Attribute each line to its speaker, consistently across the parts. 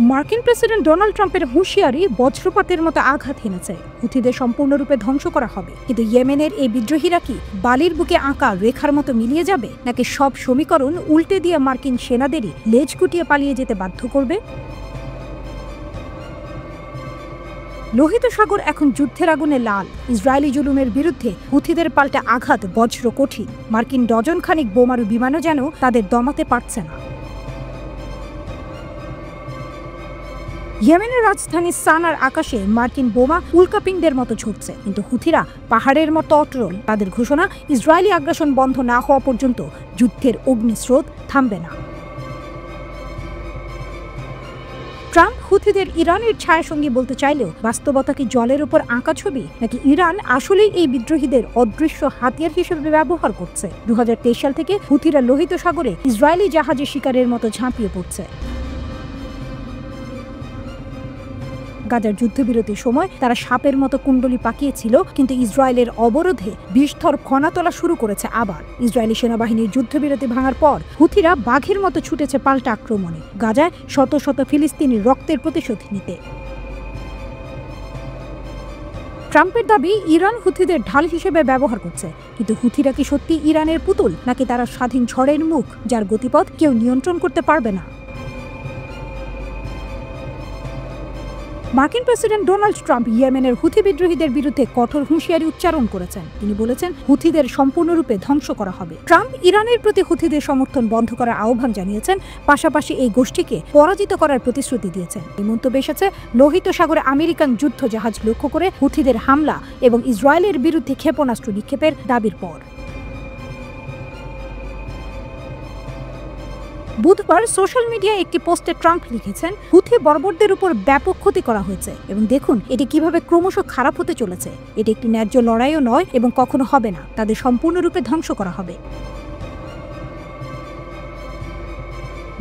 Speaker 1: মার্কিন president Donald ট্রাম্পের হুঁশিয়ারি বজ্রপাতের মতো আঘাত হেনেছে। হুথিদের সম্পূর্ণরূপে ধ্বংস করা হবে, কিন্তু ইয়েমেনের এই বিদ্রোহীরা কি বালির বুকে আঁকা রেখার মতো মিলিয়ে যাবে, নাকি সব সমীকরণ উল্টে দিয়ে মার্কিন সেনাদেরই লেজ গুটিয়ে পালিয়ে যেতে বাধ্য করবে? লোহিত সাগর এখন যুদ্ধের আগুনে লাল। ইসরায়েলি জুলুমের বিরুদ্ধে হুথিদের পাল্টা আঘাত বজ্র কঠিন। মার্কিন ডজনখানিক বোমারু বিমানও যেন তাদের দমাতে পারছে না। ইয়েমেনের রাজধানী সানার আকাশে মার্কিন বোমা উল্কাপিণ্ডের মতো ছুটছে, কিন্তু হুথিরা পাহাড়ের মতো অটল। তাদের ঘোষণা, ইসরায়েলি আগ্রাসন বন্ধ না হওয়া পর্যন্ত যুদ্ধের অগ্নিস্রোত থামবে না। ট্রাম্প হুথিদের ইরানের ছায়াসঙ্গী বলতে চাইলেও বাস্তবতা কি জলের উপর আঁকা ছবি, নাকি ইরান আসলেই এই বিদ্রোহীদের অদৃশ্য হাতিয়ার হিসেবে ব্যবহার করছে? 2023 সাল থেকে হুথিরা লোহিত সাগরে ইসরায়েলি জাহাজে শিকারের মতো ঝাঁপিয়ে পড়ছে। গাজার যুদ্ধবিরতির সময় তারা সাপের মতো কুণ্ডলি পাকিয়েছিল, কিন্তু ইসরায়েলের অবরোধে বিস্তর ফনা তোলা শুরু করেছে আবার। ইসরায়েলি সেনাবাহিনীর যুদ্ধবিরতি ভাঙার পর হুথিরা বাঘের মতো ছুটেছে পাল্টা আক্রমণে, গাজায় শত শত ফিলিস্তিনির রক্তের প্রতিশোধ নিতে। ট্রাম্পের দাবি, ইরান হুথিদের ঢাল হিসেবে ব্যবহার করছে, কিন্তু হুথিরা কি সত্যি ইরানের পুতুল, নাকি তারা স্বাধীন ঝড়ের মুখ যার গতিপথ কেউ নিয়ন্ত্রণ করতে পারবে না? মার্কিন প্রেসিডেন্ট ডোনাল্ড ট্রাম্প ইয়েমেনের হুথি বিদ্রোহীদের বিরুদ্ধে কঠোর হুঁশিয়ারি উচ্চারণ করেছেন। তিনি বলেছেন, হুথিদের সম্পূর্ণরূপে ধ্বংস করা হবে। ট্রাম্প ইরানের প্রতি হুথিদের সমর্থন বন্ধ করার আহ্বান জানিয়েছেন, পাশাপাশি এই গোষ্ঠীকে পরাজিত করার প্রতিশ্রুতি দিয়েছেন। এই মন্তব্য এসেছে লোহিত সাগরে আমেরিকান যুদ্ধ জাহাজ লক্ষ্য করে হুথিদের হামলা এবং ইসরায়েলের বিরুদ্ধে ক্ষেপণাস্ত্র নিক্ষেপের দাবির পর। বুধবার সোশ্যাল মিডিয়ায় একটি পোস্টে ট্রাম্প লিখেছেন, হুথি বর্বরদের উপর ব্যাপক ক্ষতি করা হয়েছে এবং দেখুন এটি কিভাবে ক্রমশ খারাপ হতে চলেছে। এটি একটি ন্যায্য লড়াইও নয় এবং কখনো হবে না। তাদের সম্পূর্ণরূপে ধ্বংস করা হবে।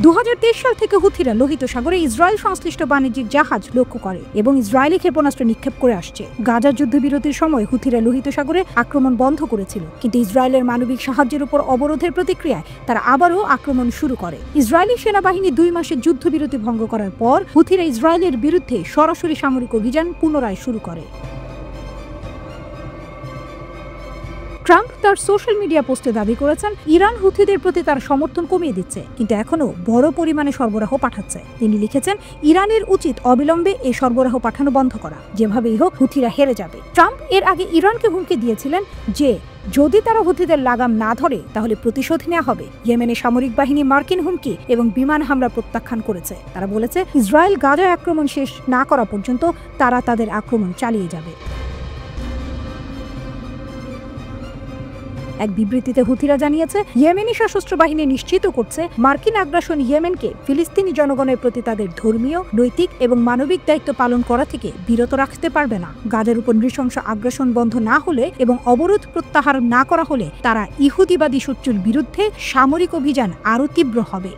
Speaker 1: 2023 সাল থেকে হুথিরা লোহিত সাগরে ইসরায়েল সংশ্লিষ্ট বাণিজ্যিক জাহাজ লক্ষ্য করে এবং ইসরায়েলি ক্ষেপণাস্ত্র নিক্ষেপ করে আসছে। গাজার যুদ্ধবিরতির সময় হুথিরা লোহিত সাগরে আক্রমণ বন্ধ করেছিল, কিন্তু ইসরায়েলের মানবিক সাহায্যের উপর অবরোধের প্রতিক্রিয়ায় তারা আবারও আক্রমণ শুরু করে। ইসরায়েলি সেনাবাহিনী 2 মাসের যুদ্ধবিরতি ভঙ্গ করার পর হুথিরা ইসরায়েলের বিরুদ্ধে সরাসরি সামরিক অভিযান পুনরায় শুরু করে। ট্রাম্প তার সোশ্যাল মিডিয়া পোস্টে দাবি করেছেন, ইরান হুথিদের প্রতি তার সমর্থন কমিয়ে দিচ্ছে, কিন্তু এখনও বড় পরিমাণে সরবরাহ পাঠাচ্ছে। তিনি লিখেছেন, ইরানের উচিত অবিলম্বে এই সরবরাহ পাঠানো বন্ধ করা, যেভাবেই হোক হুথিরা হেরে যাবে। ট্রাম্প এর আগে ইরানকে হুমকি দিয়েছিলেন যে যদি তারা হুথিদের লাগাম না ধরে তাহলে প্রতিশোধ নেওয়া হবে। ইয়েমেনের সামরিক বাহিনী মার্কিন হুমকি এবং বিমান হামলা প্রত্যাখ্যান করেছে। তারা বলেছে, ইসরায়েল গাজায় আক্রমণ শেষ না করা পর্যন্ত তারা তাদের আক্রমণ চালিয়ে যাবে। এক বিবৃতিতে হুথিরা জানিয়েছে, ইয়েমেনি সশস্ত্র বাহিনী নিশ্চিত করছে মার্কিন আগ্রাসন ইয়েমেনকে ফিলিস্তিনি জনগণের প্রতি তাদের ধর্মীয়, নৈতিক এবং মানবিক দায়িত্ব পালন করা থেকে বিরত রাখতে পারবে না। গাজার উপর নৃশংস আগ্রাসন বন্ধ না হলে এবং অবরোধ প্রত্যাহার না করা হলে তারা ইহুদিবাদী শত্রুর বিরুদ্ধে সামরিক অভিযান আরও তীব্র হবে।